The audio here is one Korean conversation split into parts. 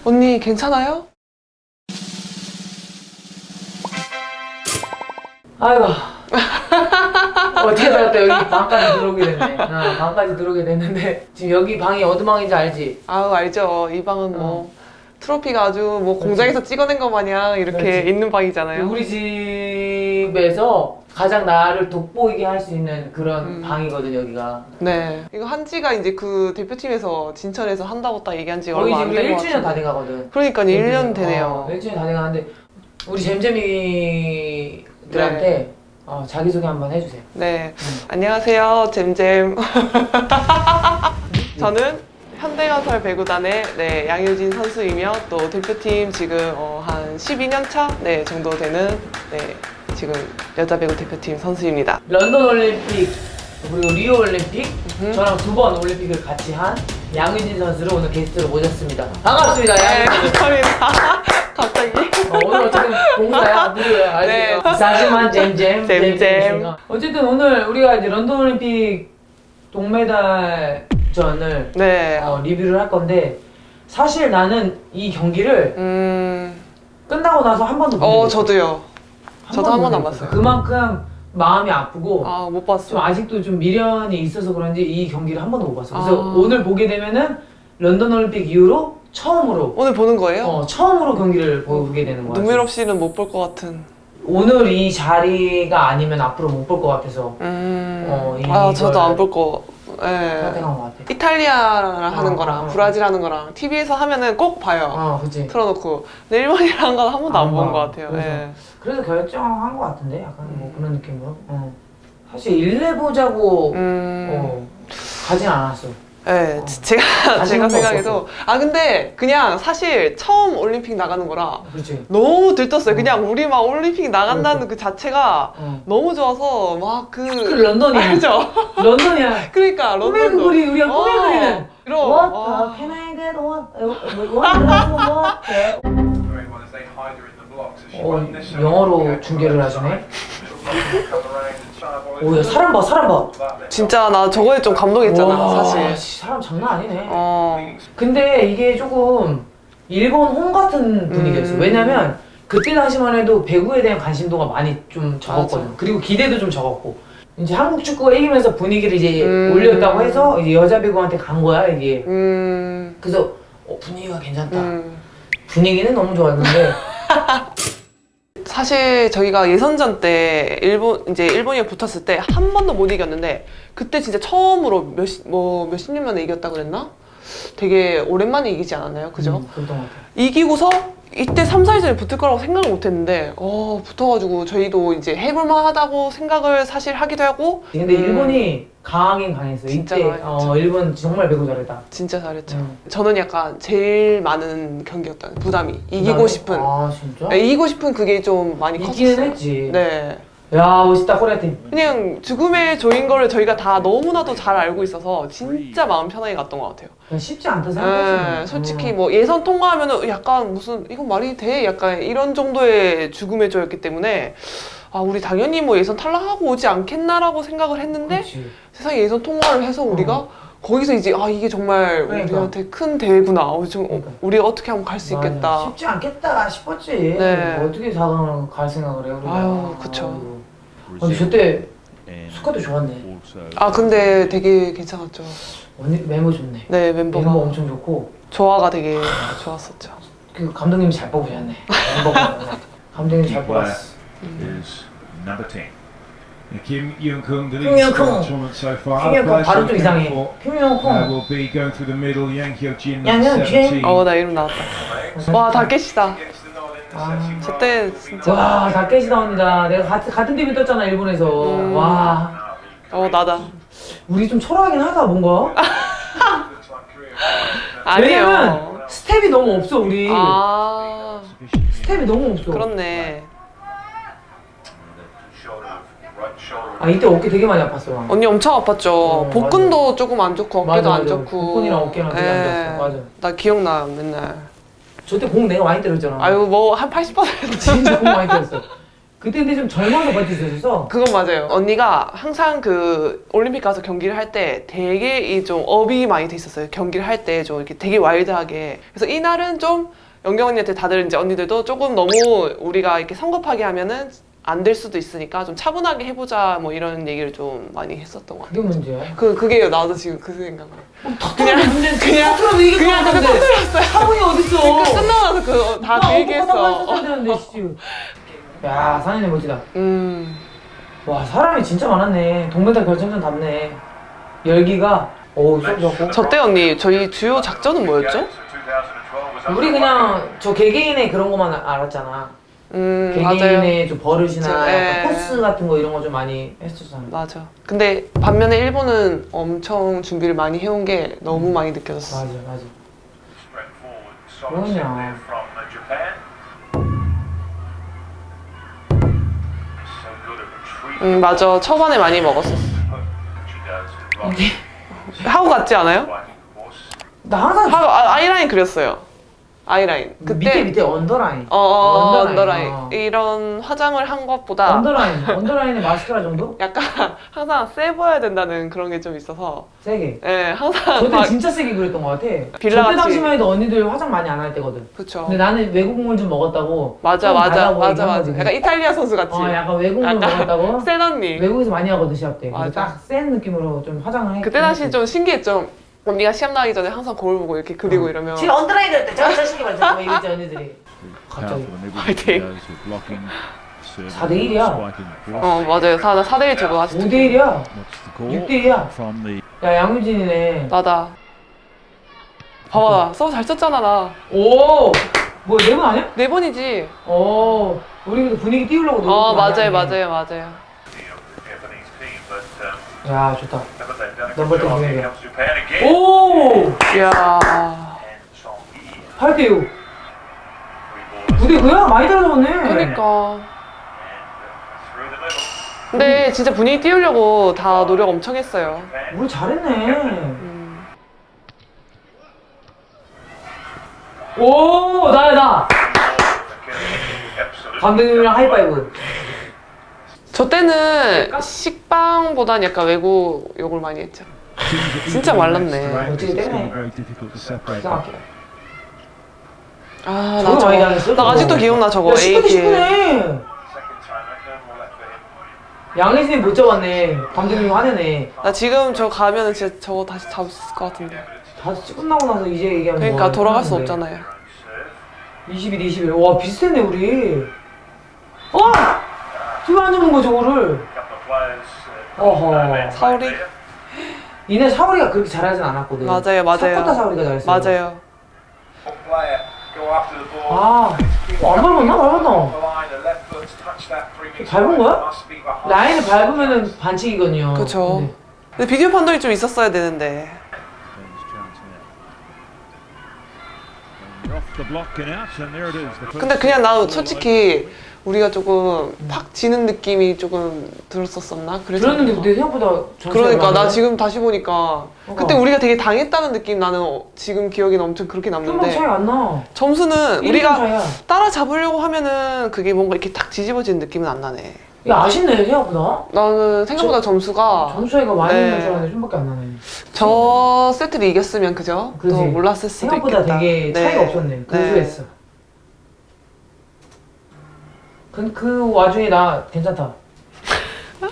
언니 괜찮아요? 아이고. 어떻게 살았다 여기 방까지 들어오게 됐네. 방까지 들어오게 됐는데 지금 여기 방이 어느 방인지 알지? 아우 알죠. 이 방은 뭐 트로피가 아주 뭐 공장에서 찍어낸 것 마냥 이렇게 그렇지. 있는 방이잖아요. 우리 집에서 가장 나를 돋보이게 할 수 있는 그런 방이거든 여기가. 네. 이거 한지가 이제 그 대표팀에서 진천에서 한다고 딱 얘기한 지가 거의 얼마 안 지금 된 것 1주년 다 같아요. 돼가거든. 그러니까 1년 되네요. 1주년 다 돼가는데 우리 잼잼이들한테 자기소개 한번 해주세요. 네. 안녕하세요. 잼잼. 저는 현대건설 배구단의 양효진 선수이며 또 대표팀 지금 한 12년 차 정도 되는 지금 여자 배구 대표팀 선수입니다. 런던 올림픽 그리고 리오 올림픽 저랑 2번 올림픽을 같이 한 양효진 선수를 오늘 게스트로 모셨습니다. 반갑습니다. 네, 양효진. 감사합니다. 갑자기. 오늘 어쨌든 봉사야 무료야. 네. 사실만 잼잼. 잼잼. 어쨌든 오늘 우리가 이제 런던 올림픽 동메달전을 리뷰를 할 건데 사실 나는 이 경기를 끝나고 나서 한 번도 못 봤어요. 저도요. 저도 한 번도 안 봤어요. 그만큼 마음이 아프고 못 봤어. 좀 아직도 좀 미련이 있어서 그런지 이 경기를 한 번도 못 봤어. 그래서 오늘 보게 되면은 런던 올림픽 이후로 처음으로 오늘 보는 거예요? 처음으로 경기를 보게 되는 거야. 눈물 없이는 못 볼 것 같은. 오늘 이 자리가 아니면 앞으로 못 볼 것 같아서 저도 안 볼 거. 선택한 것 같아. 이탈리아랑 하는 거랑 브라질 하는 거랑 TV에서 하면은 꼭 봐요. 그치. 틀어놓고. 근데 일본이랑 한 건 한 번도 안 본 것 같아요. 그래서 결정한 것 같은데 약간 뭐 그런 느낌으로. 사실 일내 보자고 가진 않았어. 네, 제가 생각해도 근데 그냥 사실 처음 올림픽 나가는 거라 그렇지. 너무 들떴어요. 그냥 우리 막 올림픽 나간다는 그 자체가 너무 좋아서 그 런던이야. 알죠? 런던이야. 그러니까 꿈의 런던도 그리 우리가 꿈의 그리는. 이런 What can I get? What? 영어로 중계를 하시네. 오, 야, 사람 봐. 진짜 나 저거에 좀 감동했잖아. 와, 사실. 사람 장난 아니네. 근데 이게 조금 일본 홈 같은 분위기였어. 왜냐면 그때 당시만 해도 배구에 대한 관심도가 많이 좀 적었거든. 맞아. 그리고 기대도 좀 적었고. 이제 한국 축구가 이기면서 분위기를 이제 올렸다고 해서 이제 여자 배구한테 간 거야 이게. 그래서 분위기가 괜찮다. 분위기는 너무 좋았는데. 사실 저희가 예선전 때 일본이랑 붙었을 때 한 번도 못 이겼는데 그때 진짜 처음으로 몇십 년 만에 이겼다 그랬나? 되게 오랜만에 이기지 않았나요? 그죠? 그랬던 것 같아. 이기고서 이때 3, 4위전에 붙을 거라고 생각을 못 했는데 붙어가지고 저희도 이제 해볼만 하다고 생각을 사실 하기도 하고. 근데 일본이 강하긴 강했어. 진짜 이때 강했죠. 일본 정말 배구 잘했다. 진짜 잘했죠. 저는 약간 제일 많은 경기였던 부담이 이기고 싶은. 진짜? 네, 이기고 싶은 그게 좀 많이 있기는 컸어요. 했지. 네. 야 멋있다 코리아팀. 그냥 죽음의 조인 거를 저희가 다 너무나도 잘 알고 있어서 진짜 마음 편하게 갔던 것 같아요. 그냥 쉽지 않다 생각했지. 솔직히 뭐 예선 통과하면은 약간 무슨 이건 말이 돼? 약간 이런 정도의 죽음의 조였기 때문에 우리 당연히 뭐 예선 탈락하고 오지 않겠나라고 생각을 했는데 그렇지. 세상에 예선 통과를 해서 우리가 거기서 이제 이게 정말 그러니까. 우리한테 큰 대회구나. 그러니까. 우리가 어떻게 하면 갈 수 있겠다. 쉽지 않겠다 싶었지. 네. 어떻게 4강을 갈 생각을 해요? 아유, 그쵸. 근데 저때 스쿼드 좋았네. 근데 되게 괜찮았죠. 언니 멤버 좋네. 네, 멤버가 엄청 좋고 조화가 되게 좋았었죠. 그 감독님이 잘 뽑으셨네. 멤버가 감독님 잘 뽑았어. is number 10. Kim Young-kung, the Kim leading Young-kung. scorer tournament so far. 김영콩 Players 발음 좀 from 이상해. Singapore, 김영콩. will be going through the middle. Yang Hyo-jin, 양현진. 17. 나 이름 나왔다. 와, 다케시다. 저때 진짜. 와 다케시 나온다. 내가 같은 팀에 떴잖아 일본에서. 와 나다. 우리 좀 초라하긴 하다 뭔가. 아니에요. 왜냐면 스텝이 너무 없어 우리. 아, 스텝이 너무 없어. 그렇네. 이때 어깨 되게 많이 아팠어. 나. 언니 엄청 아팠죠. 복근도 맞아. 조금 안 좋고 맞아, 어깨도 안 맞아. 좋고. 복근이랑 어깨랑 되게 안 예. 좋았어. 맞아. 나 기억나 맨날. 저때 공 내가 많이 때렸잖아. 뭐 한 80%. 진짜 공 많이 때렸어. 그때 근데 좀 젊어서 버틸 수 있어서. 그건 맞아요. 언니가 항상 그 올림픽 가서 경기를 할 때 되게 이 좀 업이 많이 돼 있었어요. 경기를 할 때 좀 이렇게 되게 와일드하게. 그래서 이날은 좀 영경 언니한테 다들 이제 언니들도 조금 너무 우리가 이렇게 성급하게 하면은 안 될 수도 있으니까 좀 차분하게 해보자 뭐 이런 얘기를 좀 많이 했었던 것 같아요. 그게 문제야. 그게요. 나도 지금 그 생각을. 그냥 그냥 이게 그냥 끝났는데. 터뜨렸어요. 사분이 어딨어? 끝나고 나서 그거 다 그 얘기했어. 되는데, 씨. 야, 상현이 멋지다. 음. 와, 사람이 진짜 많았네. 동메달 결정전 답네. 열기가, 오, 쏙 좋고. 저때 언니 저희 주요 작전은 뭐였죠? 우리 그냥 저 개개인의 그런 것만 알았잖아. 맞아요. 개개인의 좀 버릇이나 예. 약간 코스 같은 거 이런 거 좀 많이 했었잖아. 맞아. 근데 반면에 일본은 엄청 준비를 많이 해온 게 너무 많이 느껴졌어. 맞아, 맞아. 그러냐. 맞아. 초반에 많이 먹었었어. 하고 갔지 않아요? 나 항상 아이라인 그렸어요. 아이라인. 그때 밑에 언더라인. 언더라인. 이런 화장을 한 것보다 언더라인에 마스카라 정도? 약간 항상 세 보여야 된다는 그런 게 좀 있어서 세게. 예, 항상 저때 막 진짜 세게 그렸던 것 같아. 빌라 저때 같이. 당시만 해도 언니들 화장 많이 안 할 때거든. 그쵸. 근데 나는 외국물 좀 먹었다고. 맞아. 좀 달라 보이게 한 맞아. 거지. 약간 이탈리아 선수 같이. 약간 외국물 먹었다고. 센 언니. 외국에서 많이 하거든 시합 때. 맞아. 딱센 느낌으로 좀 화장을 해. 그때 당시 좀 신기했죠. 언니가 시합 나가기 전에 항상 거울 보고 이렇게 그리고 이러면 지금 언더라인 그릴 때 저 신기 말자. 뭐 이랬지 언니들이. 갑자기. 화이팅. 4대1이야. 맞아요. 4대1 저거 아직도 5대1이야. 6대1이야. 야 양유진이네. 나다. 봐봐, 서브 잘 쳤잖아 나. 오. 뭐 4번 아니야? 4번이지. 오. 우리 그래도 분위기 띄우려고 노력 많이 하네. 맞아요. 야 좋다. 넘버 10 분위기야. 오. 이야. 8대6. 9대9야? 많이 떨어졌네. 그러니까. 근데 진짜 분위기 띄우려고 다 노력 엄청 했어요. 우리 잘했네. 오, 나야. 감독님이랑 하이파이브. 저 때는 식빵보단 약간 외국 욕을 많이 했죠. 진짜 말랐네. 어떻게 되네. 아, 저거 많이 당했어, 나 아직도 저거. 기억나 저거. 야, 10대 APL. 10네. 양혜진이 못 잡았네. 감독님이 화내네. 나 지금 저 가면은 진짜 저거 다시 잡을 수 있을 것 같은데. 다 끝나고 나서 이제 얘기하면 그러니까 뭐 돌아갈 수 하는데. 없잖아요. 21, 21. 와, 비슷했네, 우리. 지금 안 잡은 거, 저거를. 어허. 사울이? 이날 사울이가 그렇게 잘하진 않았거든. 맞아요. 사코타 사울이가 잘했어. 맞아요. 안 밟았나? 밟은 거야? 라인을 밟으면은 반칙이거든요. 그쵸. 근데 비디오 판독이 좀 있었어야 되는데. 근데 그냥 나 솔직히 우리가 조금 팍 지는 느낌이 조금 들었었나? 들었는데 내 생각보다 그러니까 나 지금 다시 보니까 그때 우리가 되게 당했다는 느낌 나는 지금 기억에는 엄청 그렇게 좀만 남는데 차이 안 나. 점수는 1점 우리가 차이야. 따라잡으려고 하면은 그게 뭔가 이렇게 탁 뒤집어지는 느낌은 안 나네. 야, 아쉽네, 생각보다. 나는 생각보다 점수가 점수 차이가 많이 네. 나는 줄 알았는데 좀밖에 안 나네. 저 세트를 이겼으면 그죠? 그지? 또 몰랐을 수도 생각보다 있겠다. 되게 차이가 네. 없었네. 근소했어. 그 와중에 나 괜찮다.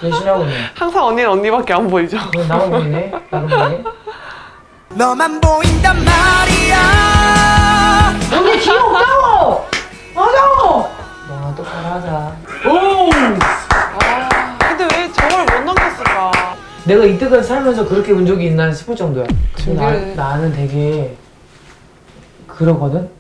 열심히 하고 있네. 항상 언니는 언니밖에 안 보이죠? 그건 나만 보이네. 나만 보이네. 너만 보인단 말이야. 언니 귀엽다고! 맞아! 너랑 똑바로 하자. 오! 아, 근데 왜 저걸 못 넘겼을까? 내가 이때까지 살면서 그렇게 운 적이 있나 싶을 정도야. 근데 준비를- 나는 되게 그러거든?